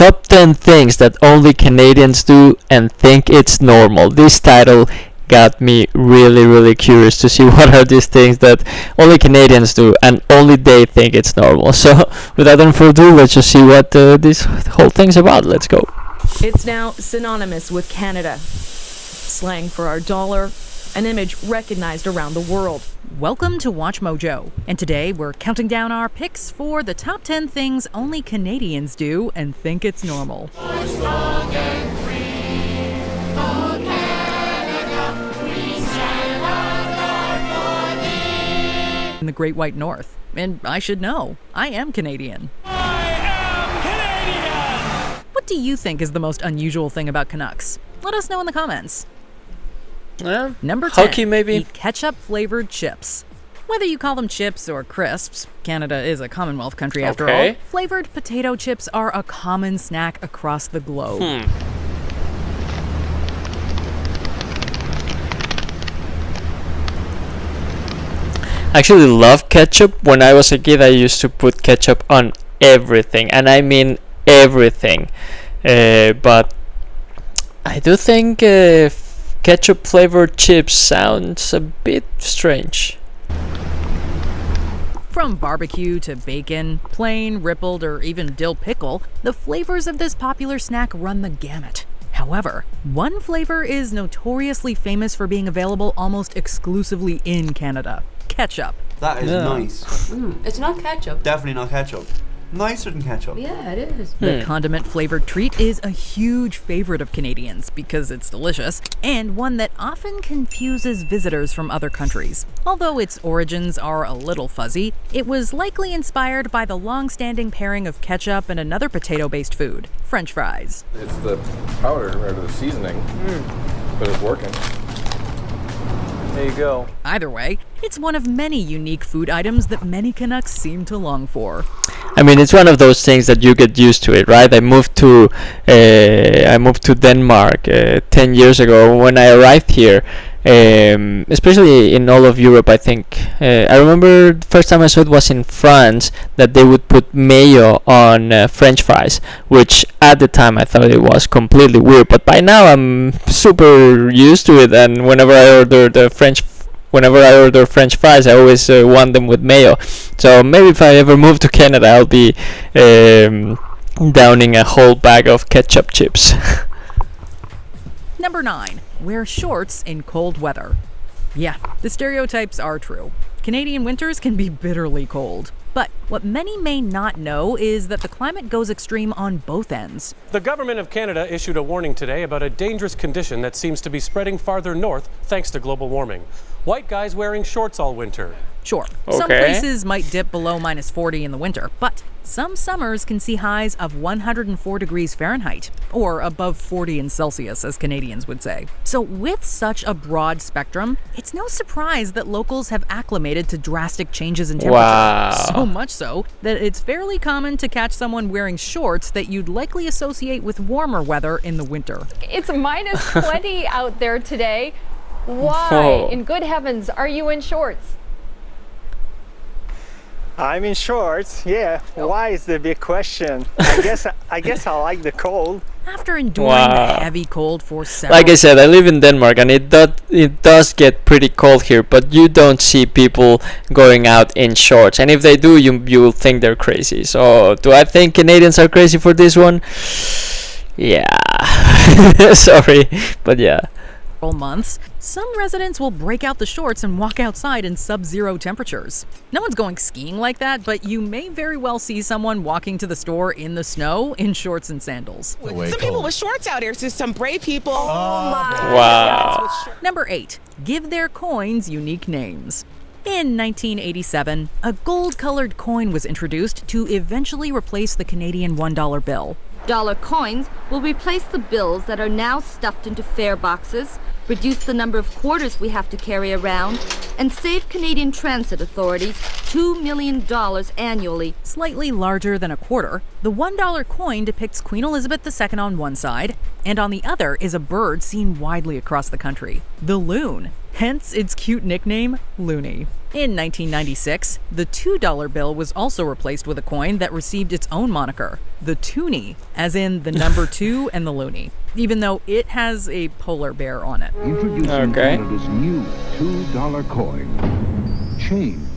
Top 10 things that only Canadians do and think it's normal. This title got me really, really curious to see what are these things that only Canadians do and only they think it's normal. So, without any further ado, let's just see what this whole thing's about. Let's go. It's now synonymous with Canada. Slang for our dollar, an image recognized around the world. Welcome to Watch Mojo, and today we're counting down our picks for the top 10 things only Canadians do and think it's normal. In the Great White North, and I should know, I am Canadian. What do you think is the most unusual thing about Canucks? Let us know in the comments. Number 10, hockey maybe? Eat ketchup-flavored chips. Whether you call them chips or crisps, Canada is a Commonwealth country after all, flavored potato chips are a common snack across the globe. I actually love ketchup. When I was a kid, I used to put ketchup on everything, and I mean everything. But I do think ketchup flavored chips sounds a bit strange. From barbecue to bacon, plain, rippled, or even dill pickle, the flavors of this popular snack run the gamut. However, one flavor is notoriously famous for being available almost exclusively in Canada: ketchup. That is nice. It's not ketchup. Definitely not ketchup. Nicer than ketchup. Yeah, it is. The condiment-flavored treat is a huge favorite of Canadians because it's delicious, and one that often confuses visitors from other countries. Although its origins are a little fuzzy, it was likely inspired by the long-standing pairing of ketchup and another potato-based food, French fries. It's the powder or the seasoning, but it's working. There you go. Either way, it's one of many unique food items that many Canucks seem to long for. I mean, it's one of those things that you get used to it, right? I moved to Denmark 10 years ago. When I arrived here, especially in all of Europe, I think I remember the first time I saw it was in France, that they would put mayo on French fries, which at the time I thought it was completely weird. But by now I'm super used to it, and whenever I order French fries, I always want them with mayo. So maybe if I ever move to Canada, I'll be downing a whole bag of ketchup chips. Number 9. Wear shorts in cold weather. Yeah, the stereotypes are true. Canadian winters can be bitterly cold. But what many may not know is that the climate goes extreme on both ends. The government of Canada issued a warning today about a dangerous condition that seems to be spreading farther north thanks to global warming. White guys wearing shorts all winter. Sure, some places might dip below minus 40 in the winter, but some summers can see highs of 104 degrees Fahrenheit, or above 40 in Celsius, as Canadians would say. So with such a broad spectrum, it's no surprise that locals have acclimated to drastic changes in temperature. Wow. So much so that it's fairly common to catch someone wearing shorts that you'd likely associate with warmer weather in the winter. It's minus 20 out there today. Why, Whoa. in good heavens, are you in shorts? I'm in shorts, yeah. Why is the big question? I guess I like the cold. After enduring the heavy cold for several Like I said, I live in Denmark, and it does get pretty cold here, but you don't see people going out in shorts, and if they do, you will think they're crazy. So do I think Canadians are crazy for this one? Yeah. Sorry, but yeah. months, some residents will break out the shorts and walk outside in sub-zero temperatures. No one's going skiing like that, but you may very well see someone walking to the store in the snow in shorts and sandals. Some people with shorts out here, so some brave people. Oh my. Wow. Number 8. Give their coins unique names. In 1987, a gold-colored coin was introduced to eventually replace the Canadian $1 bill. Dollar coins will replace the bills that are now stuffed into fare boxes, reduce the number of quarters we have to carry around, and save Canadian transit authorities $2 million annually. Slightly larger than a quarter, the $1 coin depicts Queen Elizabeth II on one side, and on the other is a bird seen widely across the country, the loon. hence its cute nickname, loonie. In 1996, the $2 bill was also replaced with a coin that received its own moniker, the toonie, as in the number 2 and the loonie, even though it has a polar bear on it. Introducing Canada's new $2 coin. Change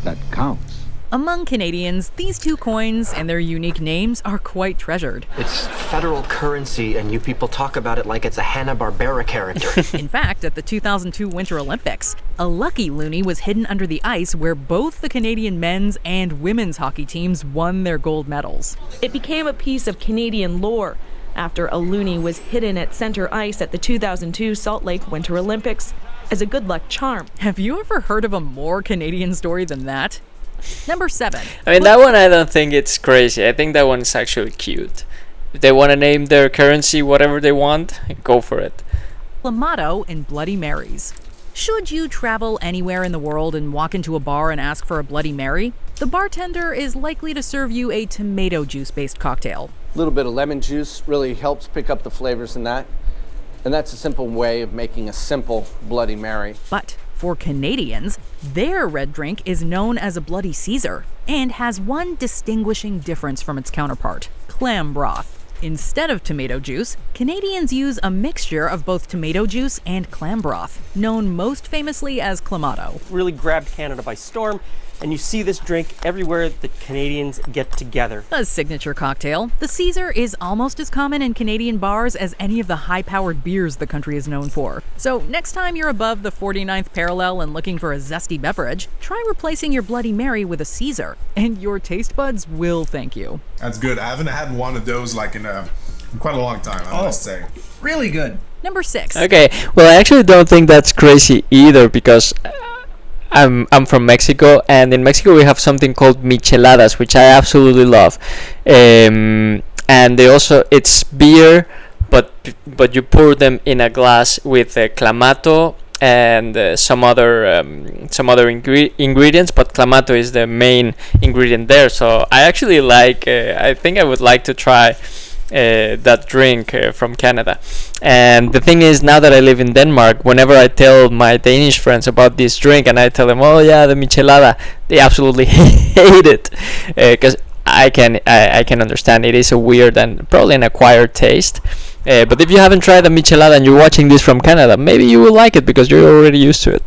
that counts. Among Canadians, these two coins and their unique names are quite treasured. It's federal currency, and you people talk about it like it's a Hanna-Barbera character. In fact, at the 2002 Winter Olympics, a lucky loonie was hidden under the ice where both the Canadian men's and women's hockey teams won their gold medals. It became a piece of Canadian lore after a loonie was hidden at center ice at the 2002 Salt Lake Winter Olympics as a good luck charm. Have you ever heard of a more Canadian story than that? Number 7. I mean, that one I don't think it's crazy. I think that one is actually cute. If they want to name their currency whatever they want, go for it. Clamato and Bloody Marys. Should you travel anywhere in the world and walk into a bar and ask for a Bloody Mary, the bartender is likely to serve you a tomato juice-based cocktail. A little bit of lemon juice really helps pick up the flavors in that. And that's a simple way of making a simple Bloody Mary. But for Canadians, their red drink is known as a Bloody Caesar and has one distinguishing difference from its counterpart, clam broth. Instead of tomato juice, Canadians use a mixture of both tomato juice and clam broth, known most famously as Clamato. Really grabbed Canada by storm, and you see this drink everywhere that Canadians get together. A signature cocktail, the Caesar is almost as common in Canadian bars as any of the high-powered beers the country is known for. So next time you're above the 49th parallel and looking for a zesty beverage, try replacing your Bloody Mary with a Caesar, and your taste buds will thank you. That's good. I haven't had one of those like in quite a long time, I must say. Really good. Number 6. Okay, well, I actually don't think that's crazy either because I'm from Mexico, and in Mexico we have something called micheladas, which I absolutely love. And they also, it's beer, but you pour them in a glass with clamato and some other ingredients, but clamato is the main ingredient there. So I actually like. I think I would like to try that drink from Canada. And the thing is, now that I live in Denmark, whenever I tell my Danish friends about this drink and I tell them, oh yeah, the michelada, they absolutely hate it because I can understand it is a weird and probably an acquired taste. But if you haven't tried a michelada and you're watching this from Canada, maybe you will like it because you're already used to it.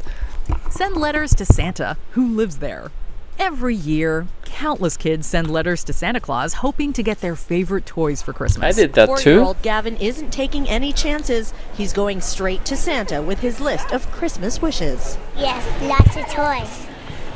Send letters to Santa, who lives there. Every year, countless kids send letters to Santa Claus hoping to get their favorite toys for Christmas. I did that too. 4-year-old Gavin isn't taking any chances. He's going straight to Santa with his list of Christmas wishes. Yes, lots of toys.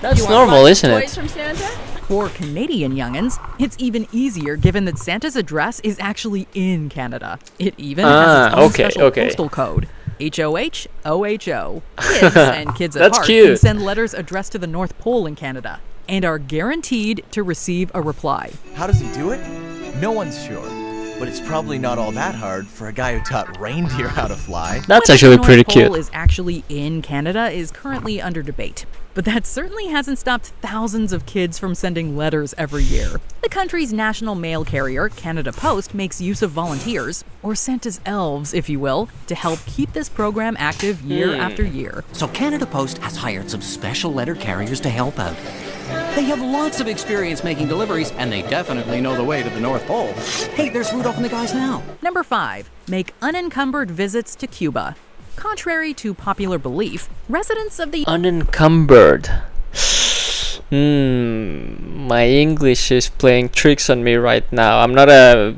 That's normal, isn't it? Toys from Santa? For Canadian youngins, it's even easier given that Santa's address is actually in Canada. It even has its own special postal code. HOHOHO. Kids and kids at heart can send letters addressed to the North Pole in Canada and are guaranteed to receive a reply. How does he do it? No one's sure, but it's probably not all that hard for a guy who taught reindeer how to fly. That's actually pretty cute. Whether the North Pole is actually in Canada is currently under debate, but that certainly hasn't stopped thousands of kids from sending letters every year. The country's national mail carrier, Canada Post, makes use of volunteers, or Santa's elves, if you will, to help keep this program active year after year. So Canada Post has hired some special letter carriers to help out. They have lots of experience making deliveries, and they definitely know the way to the North Pole. Hey, there's Rudolph and the guys now. Number 5. Make unencumbered visits to Cuba. Contrary to popular belief, residents of the unencumbered. My English is playing tricks on me right now. I'm not a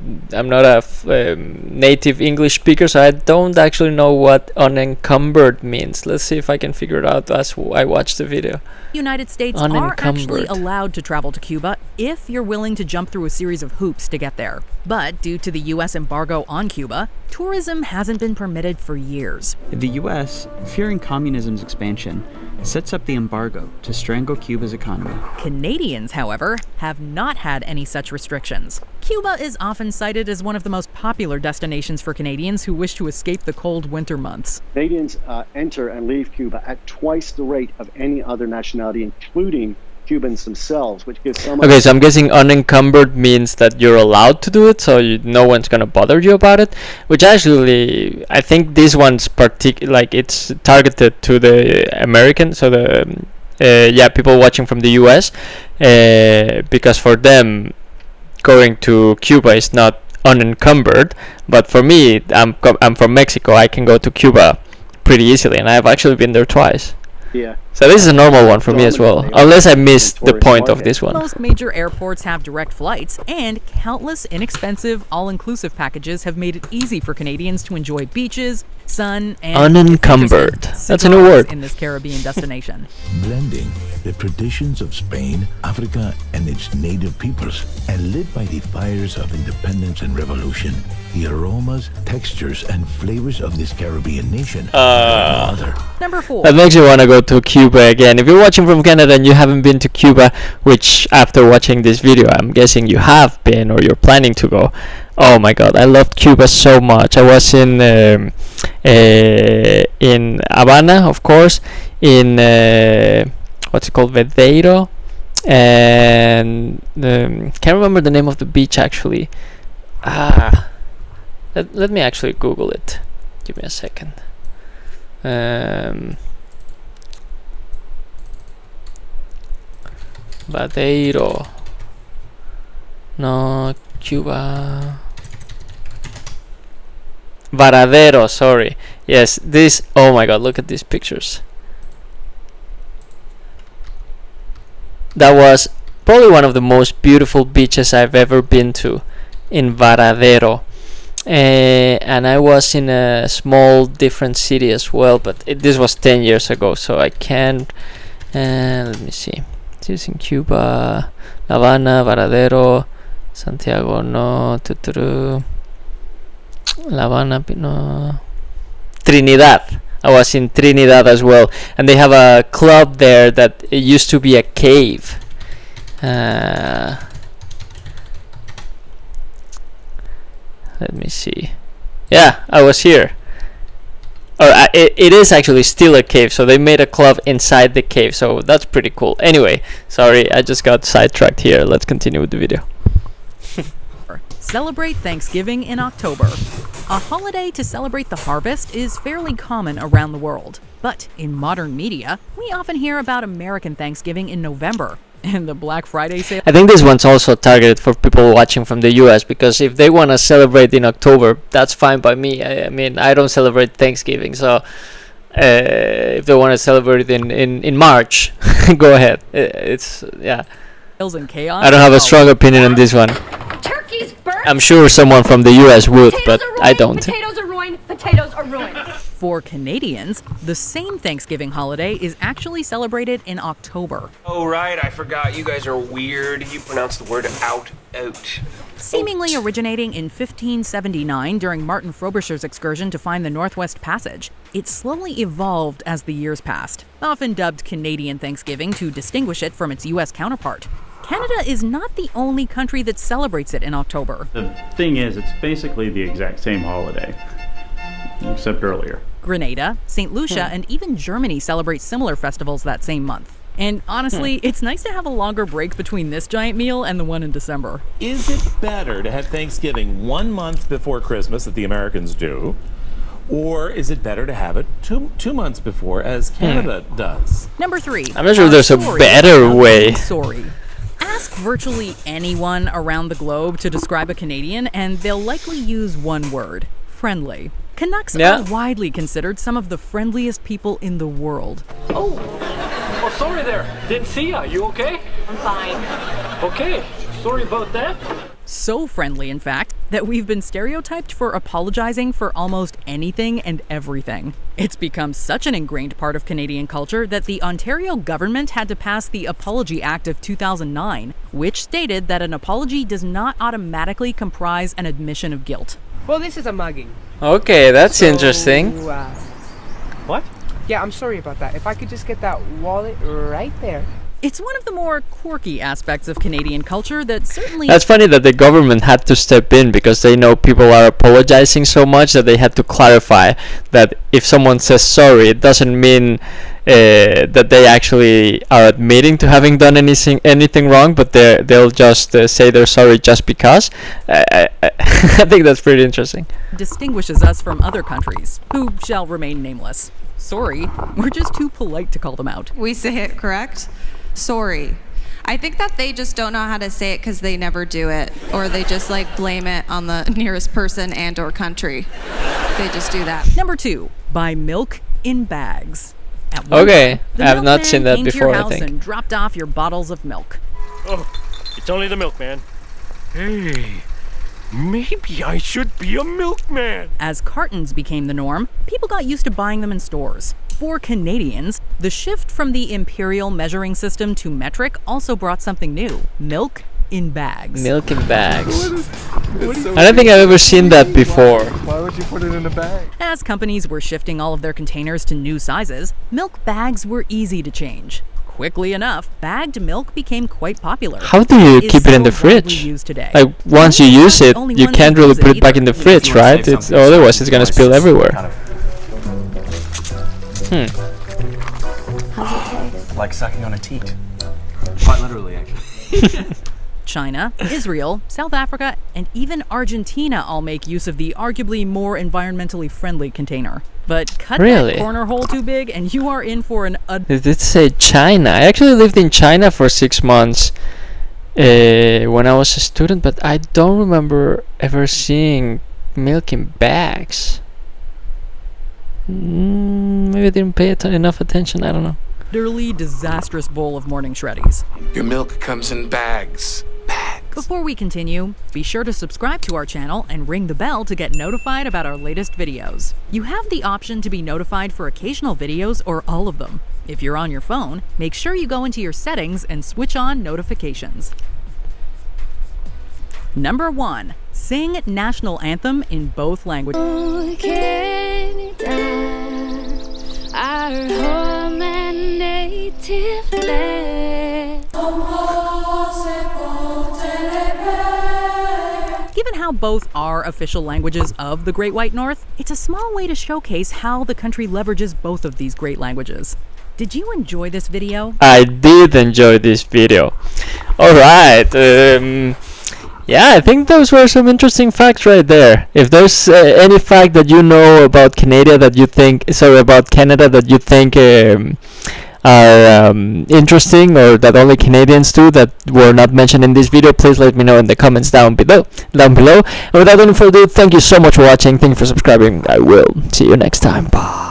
native English speaker, so I don't actually know what unencumbered means. Let's see if I can figure it out as I watch the video. United States are actually allowed to travel to Cuba if you're willing to jump through a series of hoops to get there. But due to the U.S. embargo on Cuba, tourism hasn't been permitted for years. The U.S., fearing communism's expansion, sets up the embargo to strangle Cuba's economy. Canadians, however, have not had any such restrictions. Cuba is often cited as one of the most popular destinations for Canadians who wish to escape the cold winter months. Canadians enter and leave Cuba at twice the rate of any other nationality, including Cubans themselves, which gives some. Okay, so I'm guessing unencumbered means that you're allowed to do it, so no one's gonna bother you about it. Which actually, I think this one's like it's targeted to the American, so the people watching from the U.S. Because for them, going to Cuba is not unencumbered, but for me, I'm from Mexico. I can go to Cuba pretty easily, and I've actually been there twice. Yeah. So this is a normal one for me as well, unless I missed the point of this one. Most major airports have direct flights, and countless inexpensive, all-inclusive packages have made it easy for Canadians to enjoy beaches, sun, and unencumbered. That's a new word in this Caribbean destination. Blending the traditions of Spain, Africa, and its native peoples, and lit by the fires of independence and revolution, the aromas, textures, and flavors of this Caribbean nation are no other. Number 4. That makes you want to go to Cuba again. If you're watching from Canada and you haven't been to Cuba, which after watching this video I'm guessing you have been or you're planning to go, oh my god, I loved Cuba so much. I was in Havana, of course, in what's it called, Vedeiro, and can't remember the name of the beach actually. Let me actually Google it. Give me a second. Vadeiro. No, Cuba. Varadero, sorry. Yes, this. Oh my god, look at these pictures. That was probably one of the most beautiful beaches I've ever been to, in Varadero. And I was in a small different city as well, but this was 10 years ago, so I can't. Let me see. This is in Cuba, La Habana, Varadero, Santiago, no, La Habana, no, Trinidad. I was in Trinidad as well, and they have a club there that it used to be a cave. Let me see. Yeah, I was here. It is actually still a cave, so they made a club inside the cave, so that's pretty cool. Anyway, sorry, I just got sidetracked here. Let's continue with the video. Celebrate Thanksgiving in October. A holiday to celebrate the harvest is fairly common around the world. But in modern media, we often hear about American Thanksgiving in November and the Black Friday sale. I think this one's also targeted for people watching from the US, because if they want to celebrate in October, that's fine by me. I mean, I don't celebrate Thanksgiving, so if they want to celebrate in March, go ahead. It's, yeah. And chaos. I don't have a strong opinion on this one. Turkeys burnt. I'm sure someone from the US would, but I don't. Potatoes are ruined. Potatoes are ruined. For Canadians, the same Thanksgiving holiday is actually celebrated in October. Oh, right, I forgot. You guys are weird. You pronounce the word out. Seemingly originating in 1579 during Martin Frobisher's excursion to find the Northwest Passage, it slowly evolved as the years passed, often dubbed Canadian Thanksgiving to distinguish it from its U.S. counterpart. Canada is not the only country that celebrates it in October. The thing is, it's basically the exact same holiday, except earlier. Grenada, St. Lucia, and even Germany celebrate similar festivals that same month. And honestly, it's nice to have a longer break between this giant meal and the one in December. Is it better to have Thanksgiving 1 month before Christmas, that the Americans do, or is it better to have it two months before, as Canada does? Number 3. I'm not sure there's a better way. Sorry. Ask virtually anyone around the globe to describe a Canadian, and they'll likely use one word: friendly. Canucks are widely considered some of the friendliest people in the world. Oh, sorry there. Didn't see ya. You okay? I'm fine. Okay. Sorry about that. So friendly, in fact, that we've been stereotyped for apologizing for almost anything and everything. It's become such an ingrained part of Canadian culture that the Ontario government had to pass the Apology Act of 2009, which stated that an apology does not automatically comprise an admission of guilt. Well, this is a mugging. Okay, that's interesting. What? Yeah, I'm sorry about that. If I could just get that wallet right there. It's one of the more quirky aspects of Canadian culture that certainly... That's funny that the government had to step in because they know people are apologizing so much that they had to clarify that if someone says sorry, it doesn't mean that they actually are admitting to having done anything wrong, but they'll just say they're sorry just because. I think that's pretty interesting. Distinguishes us from other countries, who shall remain nameless. Sorry, we're just too polite to call them out. We say it correct. Sorry. I think that they just don't know how to say it because they never do it, or they just like blame it on the nearest person and or country. They just do that. Number 2, buy milk in bags. Okay, I have not seen that before, I think. Came to your house and dropped off your bottles of milk. Oh, it's only the milkman. Hey, maybe I should be a milkman. As cartons became the norm, people got used to buying them in stores. For Canadians, the shift from the imperial measuring system to metric also brought something new: milk in bags. Milk in bags. I don't think I've ever seen that before. Why would you put it in a bag? As companies were shifting all of their containers to new sizes, milk bags were easy to change. Quickly enough, bagged milk became quite popular. How do you keep it in the fridge? Like, once you use it, you can't really put it back in the fridge, right? Otherwise it's gonna spill everywhere. How's it taste? Like sucking on a teat. Quite literally, actually. China, Israel, South Africa, and even Argentina all make use of the arguably more environmentally friendly container. But cut that corner hole too big and you are in for an... It did say China. I actually lived in China for 6 months when I was a student, but I don't remember ever seeing milk in bags. Maybe I didn't pay enough attention, I don't know. Utterly disastrous bowl of morning shreddies. Your milk comes in bags. Before we continue, be sure to subscribe to our channel and ring the bell to get notified about our latest videos. You have the option to be notified for occasional videos or all of them. If you're on your phone, make sure you go into your settings and switch on notifications. Number 1. Sing national anthem in both languages. Our home and native land. Given how both are official languages of the Great White North, it's a small way to showcase how the country leverages both of these great languages. Did you enjoy this video? I did enjoy this video. Alright, yeah, I think those were some interesting facts right there. If there's any fact that you know about Canada that you think, about Canada that you think are interesting, or that only Canadians do that were not mentioned in this video, please let me know in the comments down below. And without any further ado, thank you so much for watching. Thank you for subscribing. I will see you next time. Bye.